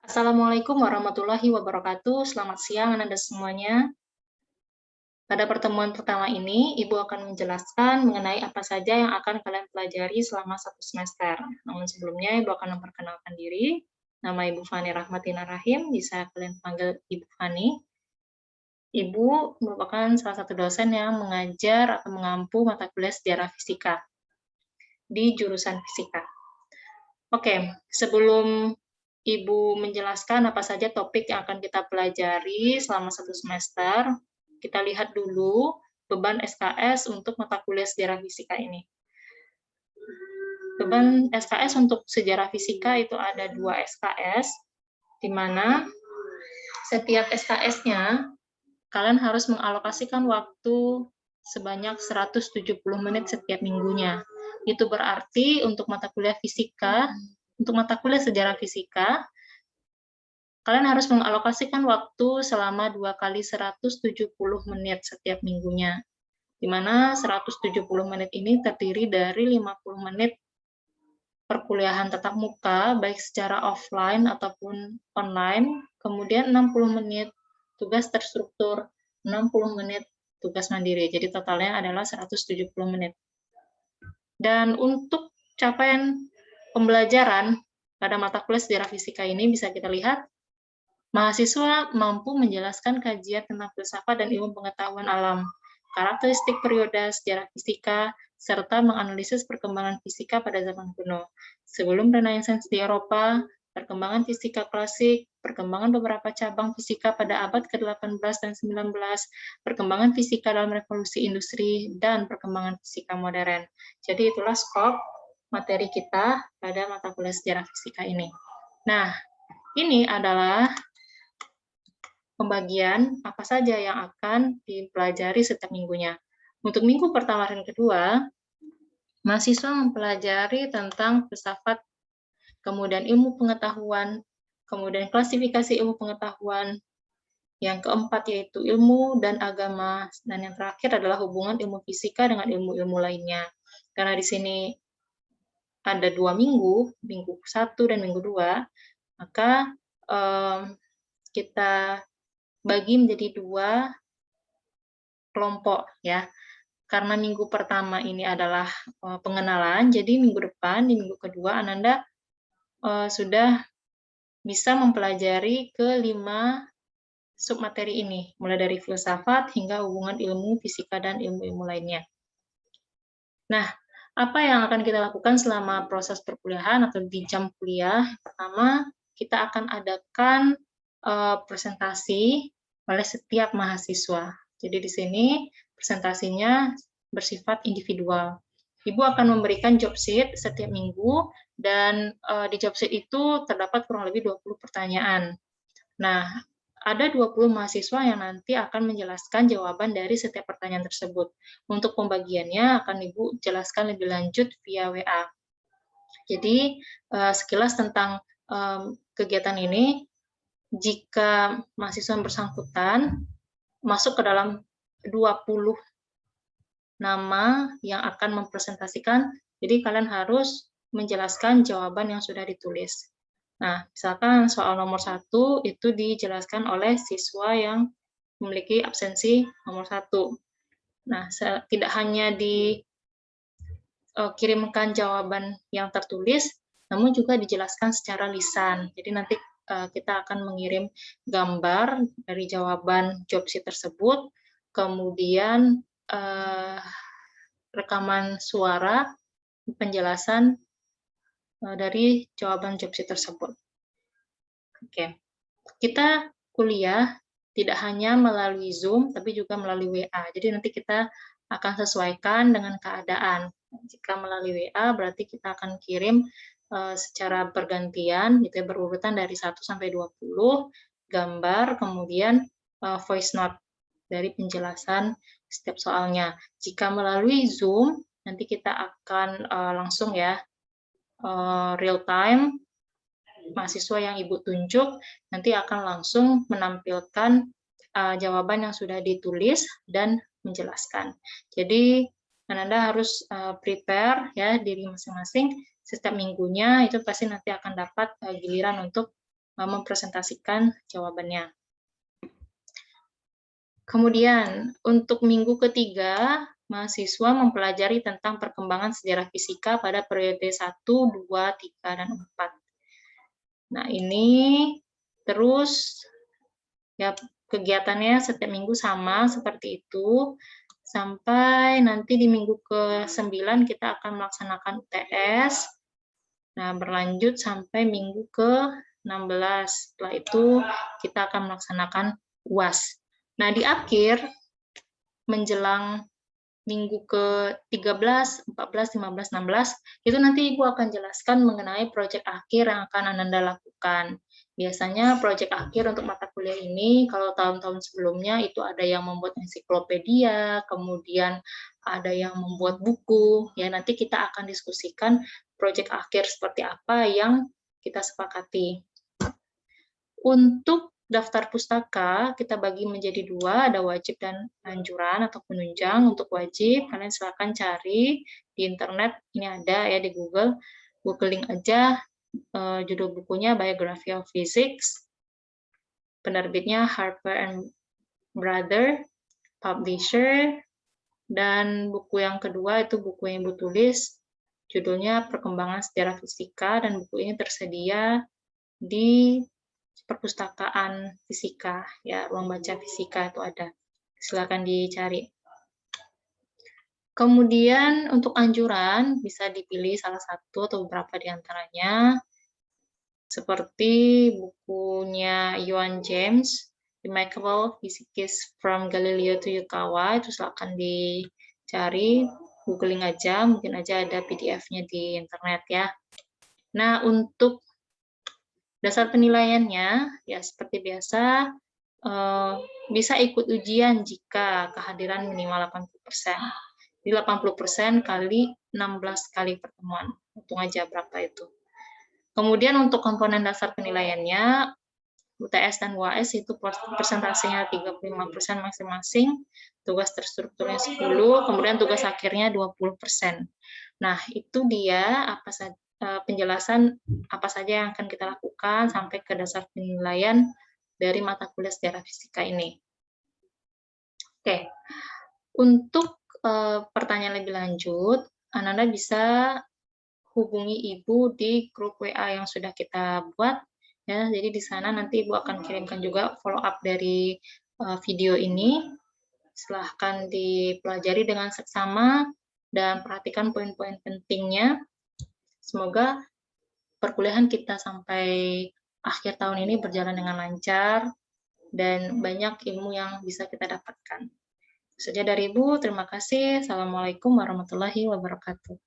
Assalamualaikum warahmatullahi wabarakatuh. Selamat siang Anda semuanya. Pada pertemuan pertama ini, Ibu akan menjelaskan mengenai apa saja yang akan kalian pelajari selama satu semester. Namun sebelumnya, Ibu akan memperkenalkan diri. Nama Ibu Fani Rahmatina Rahim, bisa kalian panggil Ibu Fani. Ibu merupakan salah satu dosen yang mengajar atau mengampu mata kuliah sejarah fisika di jurusan fisika. Oke, sebelum Ibu menjelaskan apa saja topik yang akan kita pelajari selama satu semester, kita lihat dulu beban SKS untuk mata kuliah sejarah fisika ini. Beban SKS untuk sejarah fisika itu ada 2 SKS, di mana setiap SKS-nya kalian harus mengalokasikan waktu sebanyak 170 menit setiap minggunya. Itu berarti untuk mata kuliah fisika, untuk mata kuliah sejarah fisika, kalian harus mengalokasikan waktu selama 2 kali 170 menit setiap minggunya, di mana 170 menit ini terdiri dari 50 menit perkuliahan tatap muka, baik secara offline ataupun online, kemudian 60 menit tugas terstruktur, 60 menit tugas mandiri. Jadi totalnya adalah 170 menit. Dan untuk capaian pembelajaran pada mata kuliah sejarah fisika ini bisa kita lihat, mahasiswa mampu menjelaskan kajian tentang filsafat dan ilmu pengetahuan alam, karakteristik perioda sejarah fisika, serta menganalisis perkembangan fisika pada zaman kuno. Sebelum Renaissance di Eropa, perkembangan fisika klasik, perkembangan beberapa cabang fisika pada abad ke-18 dan 19, perkembangan fisika dalam revolusi industri, dan perkembangan fisika modern. Jadi itulah skop materi kita pada mata kuliah sejarah fisika ini. Nah, ini adalah pembagian apa saja yang akan dipelajari setiap minggunya. Untuk minggu pertama dan kedua, mahasiswa mempelajari tentang filsafat, kemudian ilmu pengetahuan, kemudian klasifikasi ilmu pengetahuan, yang keempat yaitu ilmu dan agama, dan yang terakhir adalah hubungan ilmu fisika dengan ilmu-ilmu lainnya. Karena di sini ada 2 minggu, minggu 1 dan minggu 2, maka kita bagi menjadi 2 kelompok ya. Karena minggu pertama ini adalah pengenalan, jadi minggu depan, di minggu kedua, Ananda sudah bisa mempelajari ke-5 submateri ini, mulai dari filsafat hingga hubungan ilmu fisika dan ilmu-ilmu lainnya. Nah, apa yang akan kita lakukan selama proses perkuliahan atau di jam kuliah? Pertama, kita akan adakan presentasi oleh setiap mahasiswa. Jadi di sini presentasinya bersifat individual. Ibu akan memberikan job sheet setiap minggu, dan di job sheet itu terdapat kurang lebih 20 pertanyaan. Nah, ada 20 mahasiswa yang nanti akan menjelaskan jawaban dari setiap pertanyaan tersebut. Untuk pembagiannya akan Ibu jelaskan lebih lanjut via WA. Jadi, sekilas tentang kegiatan ini, jika mahasiswa yang bersangkutan masuk ke dalam 20 nama yang akan mempresentasikan, jadi kalian harus menjelaskan jawaban yang sudah ditulis. Nah, misalkan soal nomor 1 itu dijelaskan oleh siswa yang memiliki absensi nomor 1. Nah, tidak hanya dikirimkan jawaban yang tertulis, namun juga dijelaskan secara lisan. Jadi nanti kita akan mengirim gambar dari jawaban job sheet tersebut, kemudian rekaman suara penjelasan dari jawaban job sheet tersebut. Oke, kita kuliah tidak hanya melalui Zoom, tapi juga melalui WA. Jadi nanti kita akan sesuaikan dengan keadaan. Jika melalui WA, berarti kita akan kirim secara bergantian, gitu ya, berurutan dari 1 sampai 20 gambar, kemudian voice note dari penjelasan setiap soalnya. Jika melalui Zoom, nanti kita akan langsung ya, real time, mahasiswa yang Ibu tunjuk nanti akan langsung menampilkan jawaban yang sudah ditulis dan menjelaskan. Jadi Ananda harus prepare ya diri masing-masing setiap minggunya, itu pasti nanti akan dapat giliran untuk mempresentasikan jawabannya. Kemudian, untuk minggu ketiga, mahasiswa mempelajari tentang perkembangan sejarah fisika pada periode 1, 2, 3, dan 4. Nah, ini terus ya kegiatannya setiap minggu sama seperti itu, sampai nanti di minggu ke-9 kita akan melaksanakan UTS. Nah, berlanjut sampai minggu ke-16. Setelah itu kita akan melaksanakan UAS. Nah, di akhir menjelang minggu ke-13, 14, 15, 16, itu nanti Ibu akan jelaskan mengenai proyek akhir yang akan Ananda lakukan. Biasanya proyek akhir untuk mata kuliah ini, kalau tahun-tahun sebelumnya itu ada yang membuat ensiklopedia, kemudian ada yang membuat buku, ya nanti kita akan diskusikan proyek akhir seperti apa yang kita sepakati. Untuk daftar pustaka, kita bagi menjadi 2, ada wajib dan anjuran atau penunjang. Untuk wajib, kalian silakan cari di internet, ini ada ya di Google, googling aja judul bukunya Biography of Physics, penerbitnya Harper and Brother, publisher, dan buku yang kedua itu buku yang Ibu tulis, judulnya Perkembangan Sejarah Fisika, dan buku ini tersedia di perpustakaan fisika, ya ruang baca fisika itu ada. Silakan dicari. Kemudian untuk anjuran bisa dipilih salah satu atau beberapa di antaranya, seperti bukunya Johann James, Remarkable Physics from Galileo to Yukawa, itu silakan dicari, googling aja, mungkin aja ada PDF-nya di internet ya. Nah, untuk dasar penilaiannya, ya seperti biasa, bisa ikut ujian jika kehadiran minimal 80%. Jadi 80% kali 16 kali pertemuan. Hitung aja berapa itu. Kemudian untuk komponen dasar penilaiannya, UTS dan UAS itu persentasenya 35% masing-masing, tugas terstrukturnya 10, kemudian tugas akhirnya 20%. Nah, itu dia apa saja penjelasan apa saja yang akan kita lakukan sampai ke dasar penilaian dari mata kuliah sejarah fisika ini. Oke, untuk pertanyaan lebih lanjut, Ananda bisa hubungi Ibu di grup WA yang sudah kita buat. Ya, jadi di sana nanti Ibu akan kirimkan juga follow up dari video ini. Silahkan dipelajari dengan seksama dan perhatikan poin-poin pentingnya. Semoga perkuliahan kita sampai akhir tahun ini berjalan dengan lancar dan banyak ilmu yang bisa kita dapatkan. Itu saja dari Ibu, terima kasih. Assalamualaikum warahmatullahi wabarakatuh.